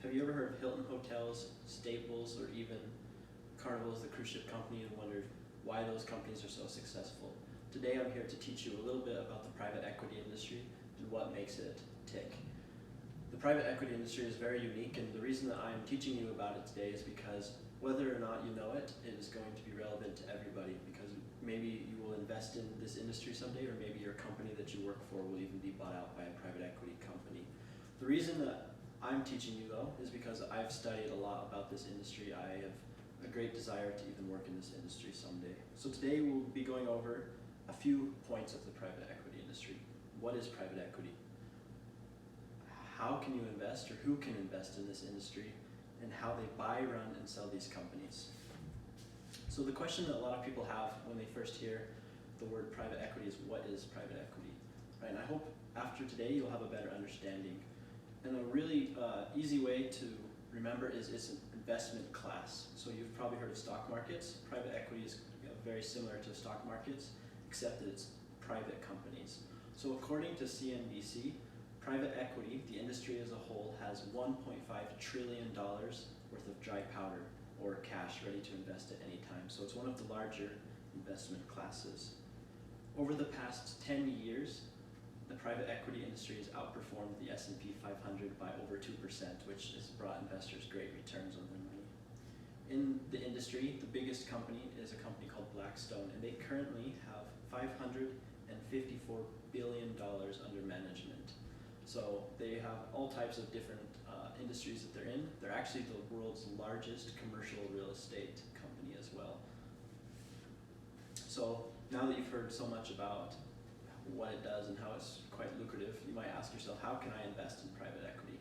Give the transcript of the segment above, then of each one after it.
Have you ever heard of Hilton Hotels, Staples, or even Carnival is the cruise ship company and wondered why those companies are so successful? Today I'm here to teach you a little bit about the private equity industry and what makes it tick. The private equity industry is very unique, and the reason that I'm teaching you about it today is because whether or not you know it, it is going to be relevant to everybody, because maybe you will invest in this industry someday, or maybe your company that you work for will even be bought out by a private equity company. The reason that I'm teaching you though is because I've studied a lot about this industry. I have a great desire to even work in this industry someday. So today we'll be going over a few points of the private equity industry. What is private equity? How can you invest, or who can invest in this industry, and how they buy, run, and sell these companies. So the question that a lot of people have when they first hear the word private equity is, what is private equity? Right? And I hope after today you'll have a better understanding. And a really easy way to remember is it's an investment class. So you've probably heard of stock markets. Private equity is very similar to stock markets, except that it's private companies. So according to CNBC, private equity, the industry as a whole, has $1.5 trillion worth of dry powder or cash ready to invest at any time. So it's one of the larger investment classes. Over the past 10 years, the private equity industry has outperformed the S&P 500 by over 2%, which has brought investors great returns on their money. In the industry, the biggest company is a company called Blackstone, and they currently have $554 billion under management. So they have all types of different industries that they're in. They're actually the world's largest commercial real estate company as well. So now that you've heard so much about what it does and how it's quite lucrative, you might ask yourself, how can I invest in private equity?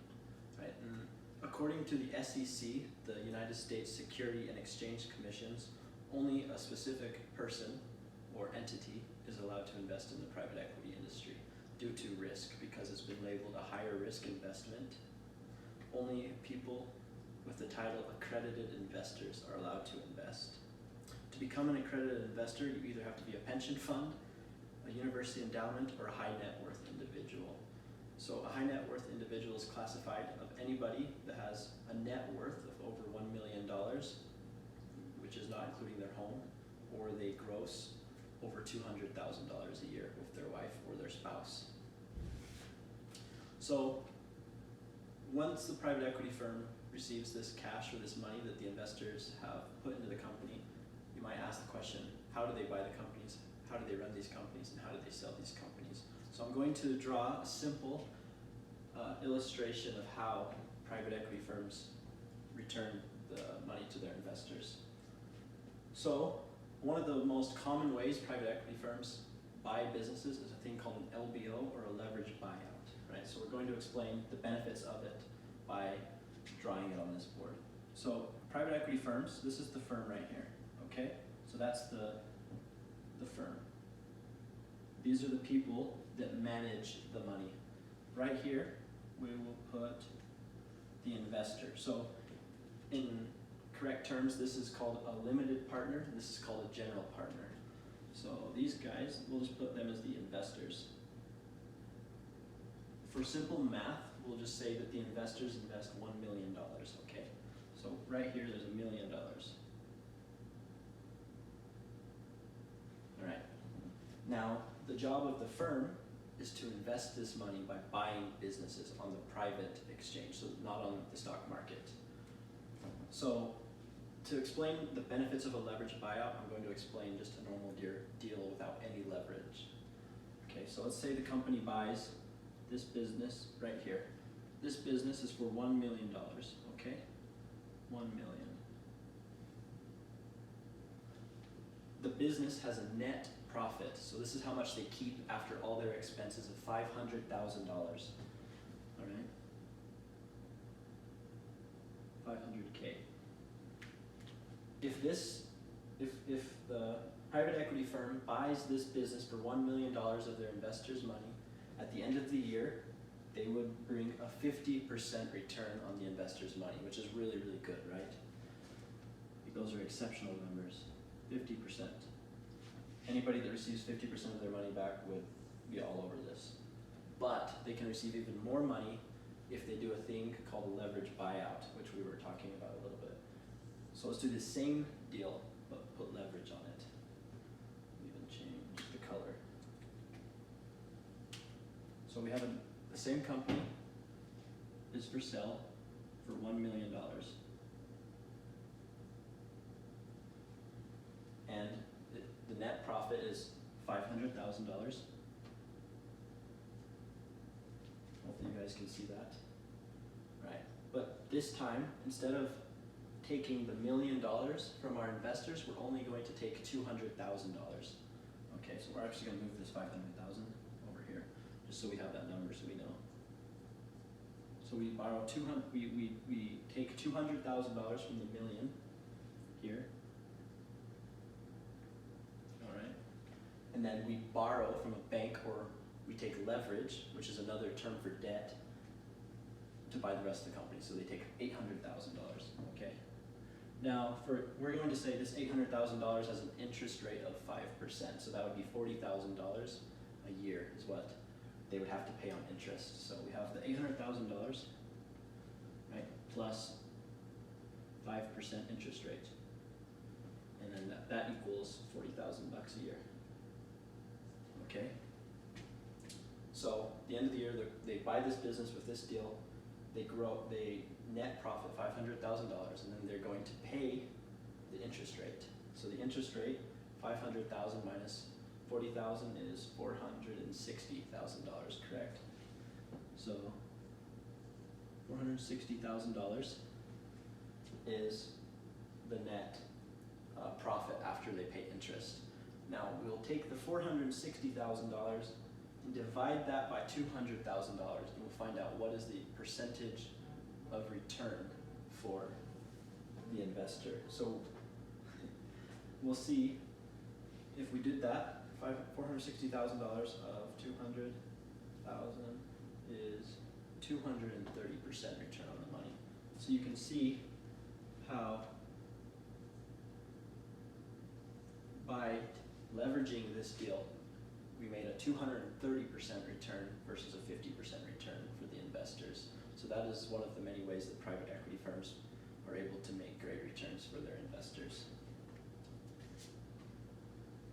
Right? And according to the SEC, the United States Security and Exchange Commissions, only a specific person or entity is allowed to invest in the private equity industry due to risk, because it's been labeled a higher risk investment. Only people with the title accredited investors are allowed to invest. To become an accredited investor, you either have to be a pension fund, a university endowment, or a high net worth individual. So a high net worth individual is classified of anybody that has a net worth of over $1 million, which is not including their home, or they gross over $200,000 a year with their wife or their spouse. So once the private equity firm receives this cash or this money that the investors have put into the company, you might ask the question, how do they buy the companies? How do they run these companies, and how do they sell these companies? So I'm going to draw a simple illustration of how private equity firms return the money to their investors. So one of the most common ways private equity firms buy businesses is a thing called an LBO, or a leveraged buyout. Right? So we're going to explain the benefits of it by drawing it on this board. So private equity firms, this is the firm right here. Okay? So that's the firm. These are the people that manage the money. Right here, we will put the investor. So in correct terms, this is called a limited partner, and this is called a general partner. So these guys, we'll just put them as the investors. For simple math, we'll just say that the investors invest $1 million, okay? So right here, there's $1 million. All right. Now, the job of the firm is to invest this money by buying businesses on the private exchange, so not on the stock market. So to explain the benefits of a leveraged buyout, I'm going to explain just a normal deal without any leverage. Okay, so let's say the company buys this business right here. This business is for $1 million, okay? 1 million. The business has a net profit, so this is how much they keep after all their expenses of $500,000. All right? 500K. If the private equity firm buys this business for $1 million of their investors' money, at the end of the year, they would bring a 50% return on the investors' money, which is really, really good, right? Those are exceptional numbers, 50%. Anybody that receives 50% of their money back would be all over this. But they can receive even more money if they do a thing called a leverage buyout. talking about a little bit. So let's do the same deal, but put leverage on it. Even change the color. So we have the same company is for sale for $1 million. And the net profit is $500,000. Hopefully you guys can see that. Right. But this time, instead of taking the $1 million from our investors, we're only going to take $200,000. Okay, so we're actually going to move this 500,000 over here, just so we have that number, so we know. So we borrow we take $200,000 from the million here. All right, and then we borrow from a bank, or we take leverage, which is another term for debt, to buy the rest of the company. So they take $800,000. Okay. Now, we're going to say this $800,000 has an interest rate of 5%, so that would be $40,000 a year is what they would have to pay on interest. So we have the $800,000, right, plus 5% interest rate, and then that equals $40,000 a year. Okay. So at the end of the year, they buy this business with this deal. They net profit $500,000, and then they're going to pay the interest rate. So the interest rate, 500,000 minus 40,000 is $460,000, correct? So $460,000 is the net profit after they pay interest. Now we'll take the $460,000 and divide that by $200,000, and we'll find out what is the percentage of return for the investor. So we'll see if we did that, $460,000 of 200,000 is 230% return on the money. So you can see how by leveraging this deal, we made a 230% return versus a 50% return for the investors. So that is one of the many ways that private equity firms are able to make great returns for their investors.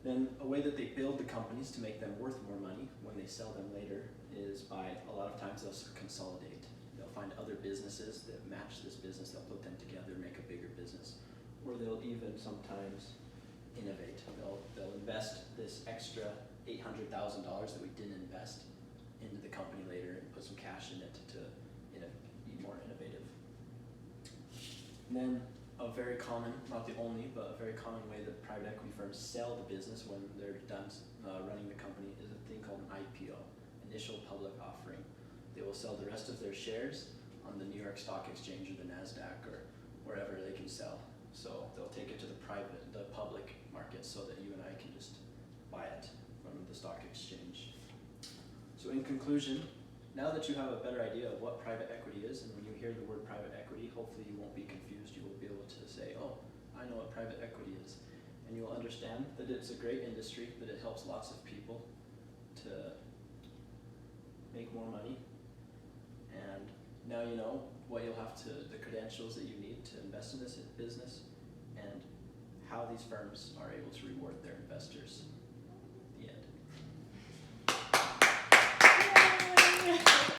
Then a way that they build the companies to make them worth more money when they sell them later is by, a lot of times they'll consolidate. They'll find other businesses that match this business, they'll put them together, make a bigger business. Or they'll even sometimes innovate. They'll invest this extra $800,000 that we didn't invest into the company later and put some cash in it to be more innovative. And then a very common, not the only, but a very common way that private equity firms sell the business when they're done running the company is a thing called an IPO, initial public offering. They will sell the rest of their shares on the New York Stock Exchange or the NASDAQ or wherever they can sell. So they'll take it to the public market so that you and I can just buy it from the stock exchange. So in conclusion, now that you have a better idea of what private equity is, and when you hear the word private equity, hopefully you won't be confused. You will be able to say, oh, I know what private equity is. And you will understand that it's a great industry, that it helps lots of people to make more money. And now you know what you'll have to, the credentials that you need to invest in this business, and how these firms are able to reward their investors.